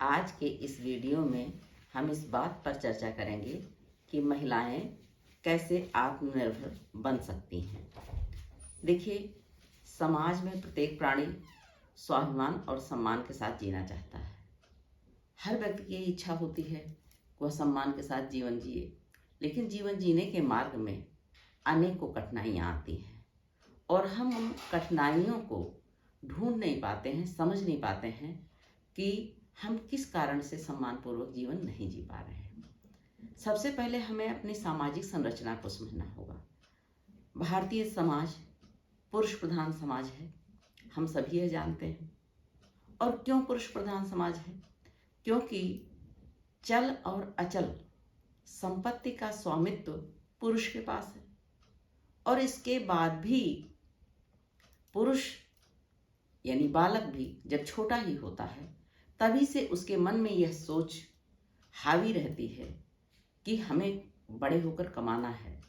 आज के इस वीडियो में हम इस बात पर चर्चा करेंगे कि महिलाएं कैसे आत्मनिर्भर बन सकती हैं। देखिए, समाज में प्रत्येक प्राणी स्वाभिमान और सम्मान के साथ जीना चाहता है। हर व्यक्ति की इच्छा होती है कि वह सम्मान के साथ जीवन जिए, लेकिन जीवन जीने के मार्ग में अनेकों कठिनाइयाँ आती हैं और हम उन कठिनाइयों को ढूंढ नहीं पाते हैं, समझ नहीं पाते हैं कि हम किस कारण से सम्मानपूर्वक जीवन नहीं जी पा रहे हैं। सबसे पहले हमें अपनी सामाजिक संरचना को समझना होगा। भारतीय समाज पुरुष प्रधान समाज है, हम सभी यह जानते हैं। और क्यों पुरुष प्रधान समाज है? क्योंकि चल और अचल संपत्ति का स्वामित्व पुरुष के पास है और इसके बाद भी पुरुष यानी बालक भी जब छोटा ही होता है तभी से उसके मन में यह सोच हावी रहती है कि हमें बड़े होकर कमाना है,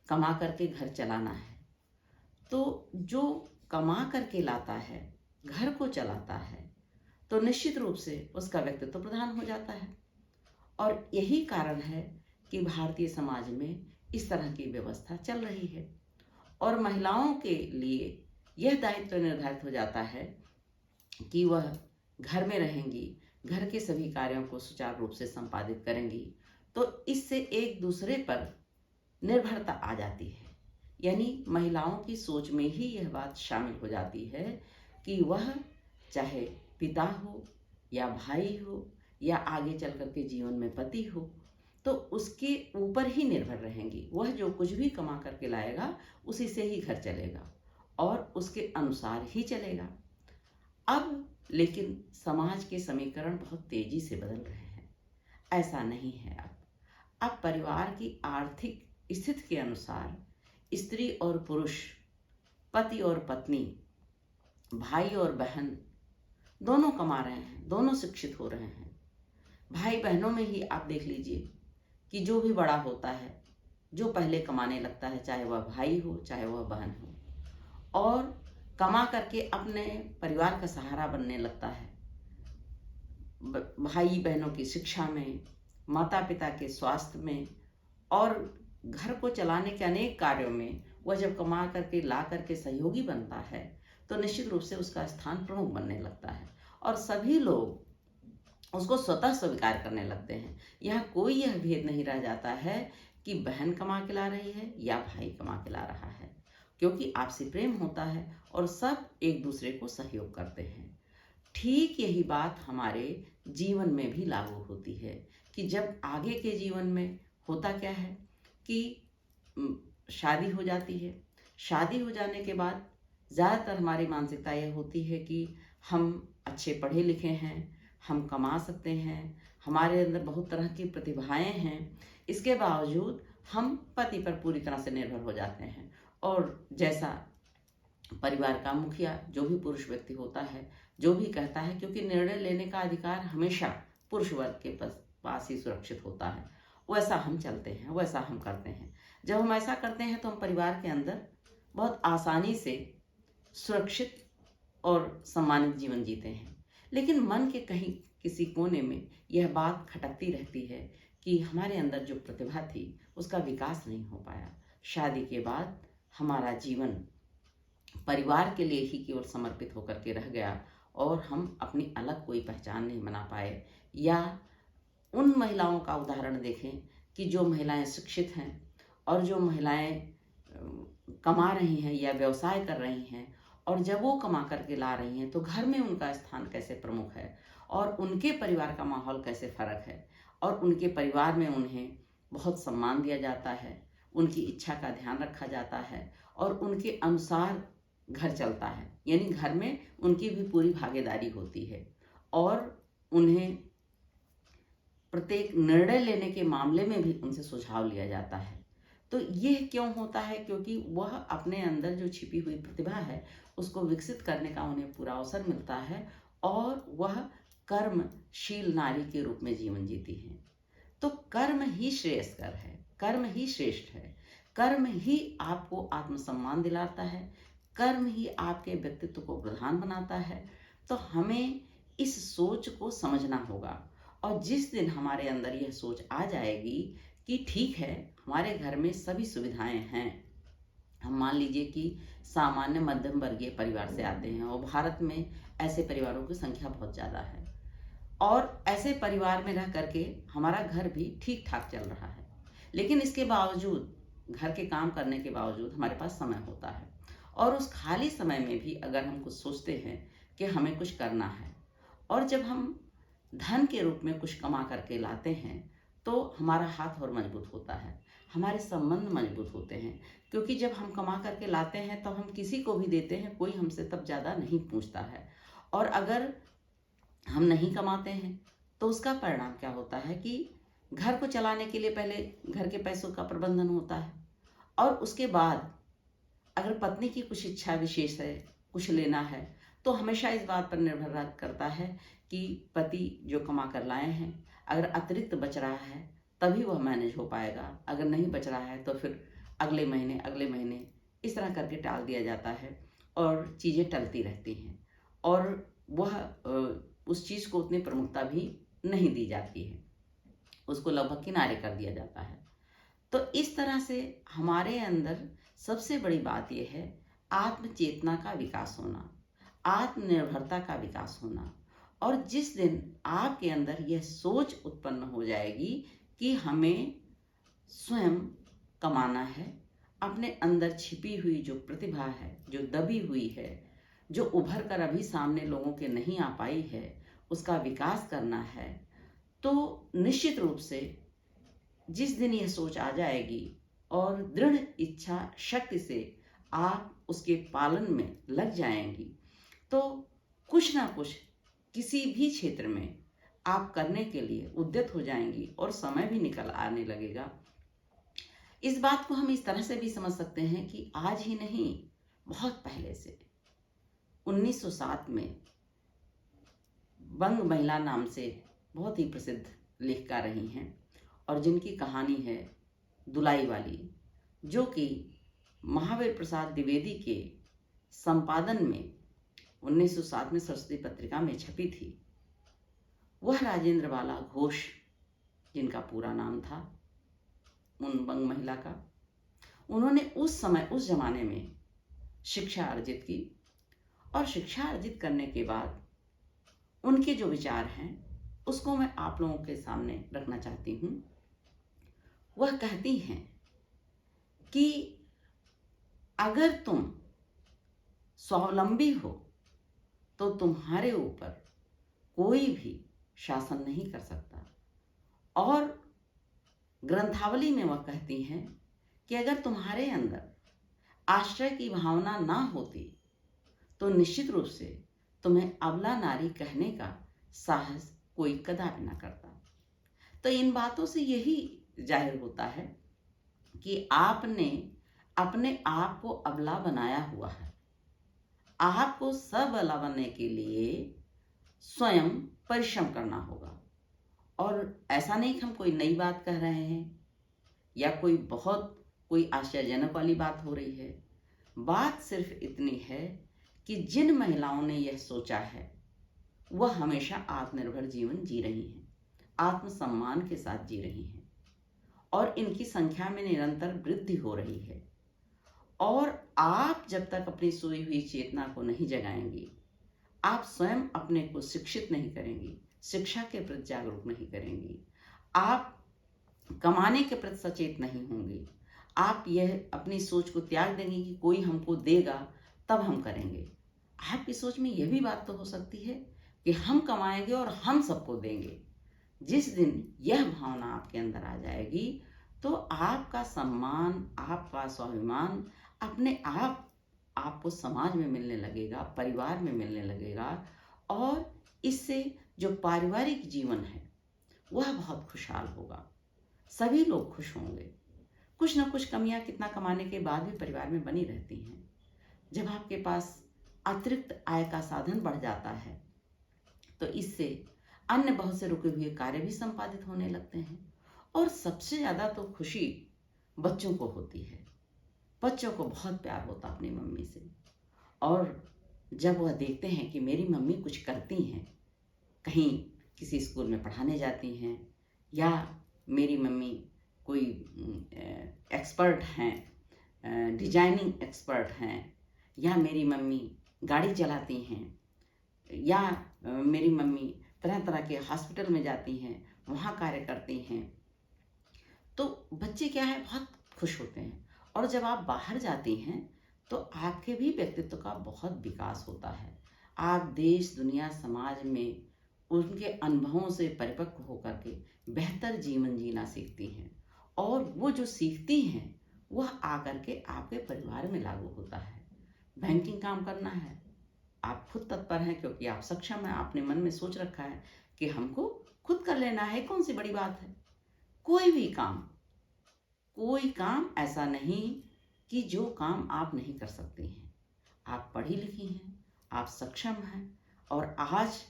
कमा करके घर चलाना है। तो जो कमा करके लाता है, घर को चलाता है, तो निश्चित रूप से उसका व्यक्तित्व प्रधान हो जाता है। और यही कारण है कि भारतीय समाज में इस तरह की व्यवस्था चल रही है और महिलाओं के लिए यह दायित्व निर्धारित हो जाता है कि वह घर में रहेंगी, घर के सभी कार्यों को सुचारू रूप से संपादित करेंगी। तो इससे एक दूसरे पर निर्भरता आ जाती है, यानी महिलाओं की सोच में ही यह बात शामिल हो जाती है कि वह चाहे पिता हो या भाई हो या आगे चल कर के जीवन में पति हो, तो उसके ऊपर ही निर्भर रहेंगी। वह जो कुछ भी कमा करके लाएगा उसी से ही घर चलेगा और उसके अनुसार ही चलेगा। अब लेकिन समाज के समीकरण बहुत तेजी से बदल रहे हैं। ऐसा नहीं है। अब परिवार की आर्थिक स्थिति के अनुसार स्त्री और पुरुष, पति और पत्नी, भाई और बहन दोनों कमा रहे हैं, दोनों शिक्षित हो रहे हैं। भाई बहनों में ही आप देख लीजिए कि जो भी बड़ा होता है, जो पहले कमाने लगता है, चाहे वह भाई हो चाहे वह बहन हो, और कमा करके अपने परिवार का सहारा बनने लगता है। भाई बहनों की शिक्षा में, माता पिता के स्वास्थ्य में और घर को चलाने के अनेक कार्यों में वह जब कमा करके ला करके सहयोगी बनता है तो निश्चित रूप से उसका स्थान प्रमुख बनने लगता है और सभी लोग उसको स्वतः स्वीकार करने लगते हैं। यहाँ कोई यह भेद नहीं रह जाता है कि बहन कमा के ला रही है या भाई कमा के ला रहा है, क्योंकि आपसी प्रेम होता है और सब एक दूसरे को सहयोग करते हैं। ठीक यही बात हमारे जीवन में भी लागू होती है कि जब आगे के जीवन में होता क्या है कि शादी हो जाती है। शादी हो जाने के बाद ज़्यादातर हमारी मानसिकता यह होती है कि हम अच्छे पढ़े लिखे हैं, हम कमा सकते हैं, हमारे अंदर बहुत तरह की प्रतिभाएं हैं, इसके बावजूद हम पति पर पूरी तरह से निर्भर हो जाते हैं और जैसा परिवार का मुखिया जो भी पुरुष व्यक्ति होता है, जो भी कहता है, क्योंकि निर्णय लेने का अधिकार हमेशा पुरुष वर्ग के पास ही सुरक्षित होता है, वैसा हम चलते हैं, वैसा हम करते हैं। जब हम ऐसा करते हैं तो हम परिवार के अंदर बहुत आसानी से सुरक्षित और सम्मानित जीवन जीते हैं। लेकिन मन के कहीं किसी कोने में यह बात खटकती रहती है कि हमारे अंदर जो प्रतिभा थी उसका विकास नहीं हो पाया। शादी के बाद हमारा जीवन परिवार के लिए ही केवल समर्पित होकर के रह गया और हम अपनी अलग कोई पहचान नहीं बना पाए। या उन महिलाओं का उदाहरण देखें कि जो महिलाएं शिक्षित हैं और जो महिलाएं कमा रही हैं या व्यवसाय कर रही हैं, और जब वो कमा करके ला रही हैं तो घर में उनका स्थान कैसे प्रमुख है और उनके परिवार का माहौल कैसे फर्क है और उनके परिवार में उन्हें बहुत सम्मान दिया जाता है, उनकी इच्छा का ध्यान रखा जाता है और उनके अनुसार घर चलता है, यानी घर में उनकी भी पूरी भागीदारी होती है और उन्हें प्रत्येक निर्णय लेने के मामले में भी उनसे सुझाव लिया जाता है। तो यह क्यों होता है? क्योंकि वह अपने अंदर जो छिपी हुई प्रतिभा है उसको विकसित करने का उन्हें पूरा अवसर मिलता है और वह कर्मशील नारी के रूप में जीवन जीती हैं। तो कर्म ही श्रेयस्कर है, कर्म ही श्रेष्ठ है, कर्म ही आपको आत्मसम्मान दिलाता है, कर्म ही आपके व्यक्तित्व को प्रधान बनाता है। तो हमें इस सोच को समझना होगा। और जिस दिन हमारे अंदर यह सोच आ जाएगी कि ठीक है, हमारे घर में सभी सुविधाएं हैं, हम मान लीजिए कि सामान्य मध्यम वर्गीय परिवार से आते हैं और भारत में ऐसे परिवारों की संख्या बहुत ज़्यादा है, और ऐसे परिवार में रह करके हमारा घर भी ठीक ठाक चल रहा है, लेकिन इसके बावजूद, घर के काम करने के बावजूद हमारे पास समय होता है, और उस खाली समय में भी अगर हम कुछ सोचते हैं कि हमें कुछ करना है, और जब हम धन के रूप में कुछ कमा करके लाते हैं तो हमारा हाथ और मजबूत होता है, हमारे संबंध मजबूत होते हैं, क्योंकि जब हम कमा करके लाते हैं तो हम किसी को भी देते हैं, कोई हमसे तब ज़्यादा नहीं पूछता है। और अगर हम नहीं कमाते हैं तो उसका परिणाम क्या होता है कि घर को चलाने के लिए पहले घर के पैसों का प्रबंधन होता है, और उसके बाद अगर पत्नी की कुछ इच्छा विशेष है, कुछ लेना है, तो हमेशा इस बात पर निर्भर करता है कि पति जो कमा कर लाए हैं, अगर अतिरिक्त बच रहा है तभी वह मैनेज हो पाएगा, अगर नहीं बच रहा है तो फिर अगले महीने इस तरह करके टाल दिया जाता है और चीज़ें टलती रहती हैं, और वह उस चीज़ को उतनी प्रमुखता भी नहीं दी जाती है, उसको लगभग किनारे कर दिया जाता है। तो इस तरह से हमारे अंदर सबसे बड़ी बात यह है आत्मचेतना का विकास होना, आत्मनिर्भरता का विकास होना। और जिस दिन आपके अंदर यह सोच उत्पन्न हो जाएगी कि हमें स्वयं कमाना है, अपने अंदर छिपी हुई जो प्रतिभा है, जो दबी हुई है, जो उभर कर अभी सामने लोगों के नहीं आ पाई है, उसका विकास करना है, तो निश्चित रूप से जिस दिन यह सोच आ जाएगी और दृढ़ इच्छा शक्ति से आप उसके पालन में लग जाएंगी, तो कुछ ना कुछ किसी भी क्षेत्र में आप करने के लिए उद्यत हो जाएंगी और समय भी निकल आने लगेगा। इस बात को हम इस तरह से भी समझ सकते हैं कि आज ही नहीं, बहुत पहले से 1907 में बंग महिला नाम से बहुत ही प्रसिद्ध लेखिका रही हैं, और जिनकी कहानी है दुलाई वाली, जो कि महावीर प्रसाद द्विवेदी के संपादन में 1907 में सरस्वती पत्रिका में छपी थी। वह राजेंद्र बाला घोष, जिनका पूरा नाम था उन बंग महिला का, उन्होंने उस समय, उस जमाने में शिक्षा अर्जित की, और शिक्षा अर्जित करने के बाद उनके जो विचार हैं उसको मैं आप लोगों के सामने रखना चाहती हूँ। वह कहती हैं कि अगर तुम स्वावलंबी हो तो तुम्हारे ऊपर कोई भी शासन नहीं कर सकता। और ग्रंथावली में वह कहती हैं कि अगर तुम्हारे अंदर आश्रय की भावना ना होती तो निश्चित रूप से तुम्हें अबला नारी कहने का साहस कोई कदापि ना करता। तो इन बातों से यही जाहिर होता है कि आपने अपने आप को अबला बनाया हुआ है। आपको सबला बनने के लिए स्वयं परिश्रम करना होगा। और ऐसा नहीं कि हम कोई नई बात कह रहे हैं या कोई आश्चर्यजनक वाली बात हो रही है। बात सिर्फ इतनी है कि जिन महिलाओं ने यह सोचा है वह हमेशा आत्मनिर्भर जीवन जी रही हैं, आत्मसम्मान के साथ जी रही हैं, और इनकी संख्या में निरंतर वृद्धि हो रही है। और आप जब तक अपनी सोई हुई चेतना को नहीं जगाएंगी, आप स्वयं अपने को शिक्षित नहीं करेंगी, शिक्षा के प्रति जागरूक नहीं करेंगी, आप कमाने के प्रति सचेत नहीं होंगी, आप यह अपनी सोच को त्याग देंगे कि कोई हमको देगा तब हम करेंगे। आपकी सोच में यह भी बात तो हो सकती है कि हम कमाएंगे और हम सबको देंगे। जिस दिन यह भावना आपके अंदर आ जाएगी तो आपका सम्मान, आपका स्वाभिमान अपने आप आपको समाज में मिलने लगेगा, परिवार में मिलने लगेगा, और इससे जो पारिवारिक जीवन है वह बहुत खुशहाल होगा। सभी लोग खुश होंगे। कुछ ना कुछ कमियां कितना कमाने के बाद भी परिवार में बनी रहती हैं। जब आपके पास अतिरिक्त आय का साधन बढ़ जाता है तो इससे अन्य बहुत से रुके हुए कार्य भी संपादित होने लगते हैं। और सबसे ज़्यादा तो खुशी बच्चों को होती है। बच्चों को बहुत प्यार होता अपनी मम्मी से, और जब वह देखते हैं कि मेरी मम्मी कुछ करती हैं कहीं किसी स्कूल में पढ़ाने जाती हैं, या मेरी मम्मी कोई एक्सपर्ट हैं, डिजाइनिंग एक्सपर्ट हैं, या मेरी मम्मी गाड़ी चलाती हैं, या मेरी मम्मी तरह तरह के हॉस्पिटल में जाती हैं, वहाँ कार्य करती हैं, तो बच्चे क्या है, बहुत खुश होते हैं। और जब आप बाहर जाती हैं तो आपके भी व्यक्तित्व का बहुत विकास होता है। आप देश, दुनिया, समाज में उनके अनुभवों से परिपक्व होकर के बेहतर जीवन जीना सीखती हैं, और वो जो सीखती हैं वह आकर के आपके परिवार में लागू होता है। बैंकिंग काम करना है, आप खुद तत्पर हैं क्योंकि आप सक्षम हैं, आपने मन में सोच रखा है कि हमको खुद कर लेना है, कौन सी बड़ी बात है। कोई काम ऐसा नहीं कि जो काम आप नहीं कर सकते हैं। आप पढ़ी लिखी हैं, आप सक्षम हैं, और आज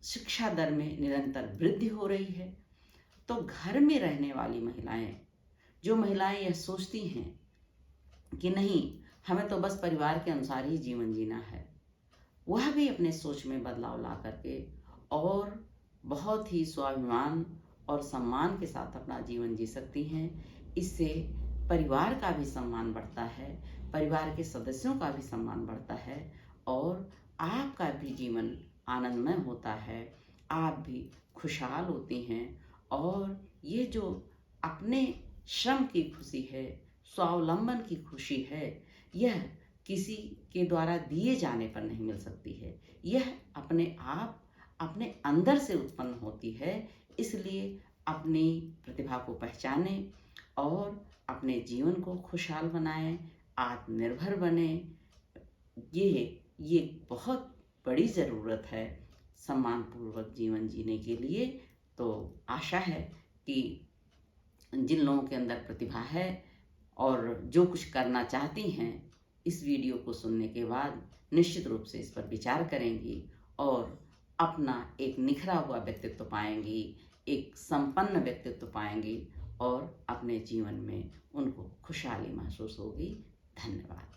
शिक्षा दर में निरंतर वृद्धि हो रही है। तो घर में रहने वाली महिलाएं, जो महिलाएं यह सोचती हैं कि नहीं, हमें तो बस परिवार के अनुसार ही जीवन जीना है, वह भी अपने सोच में बदलाव ला करके और बहुत ही स्वाभिमान और सम्मान के साथ अपना जीवन जी सकती हैं। इससे परिवार का भी सम्मान बढ़ता है, परिवार के सदस्यों का भी सम्मान बढ़ता है, और आपका भी जीवन आनंदमय होता है, आप भी खुशहाल होती हैं। और ये जो अपने श्रम की खुशी है, स्वावलंबन की खुशी है, यह किसी के द्वारा दिए जाने पर नहीं मिल सकती है। यह अपने आप, अपने अंदर से उत्पन्न होती है। इसलिए अपनी प्रतिभा को पहचानें और अपने जीवन को खुशहाल बनाएं, आत्मनिर्भर बने। ये बहुत बड़ी ज़रूरत है सम्मानपूर्वक जीवन जीने के लिए। तो आशा है कि जिन लोगों के अंदर प्रतिभा है और जो कुछ करना चाहती हैं, इस वीडियो को सुनने के बाद निश्चित रूप से इस पर विचार करेंगी और अपना एक निखरा हुआ व्यक्तित्व पाएंगी, एक संपन्न व्यक्तित्व पाएंगी, और अपने जीवन में उनको खुशहाली महसूस होगी। धन्यवाद।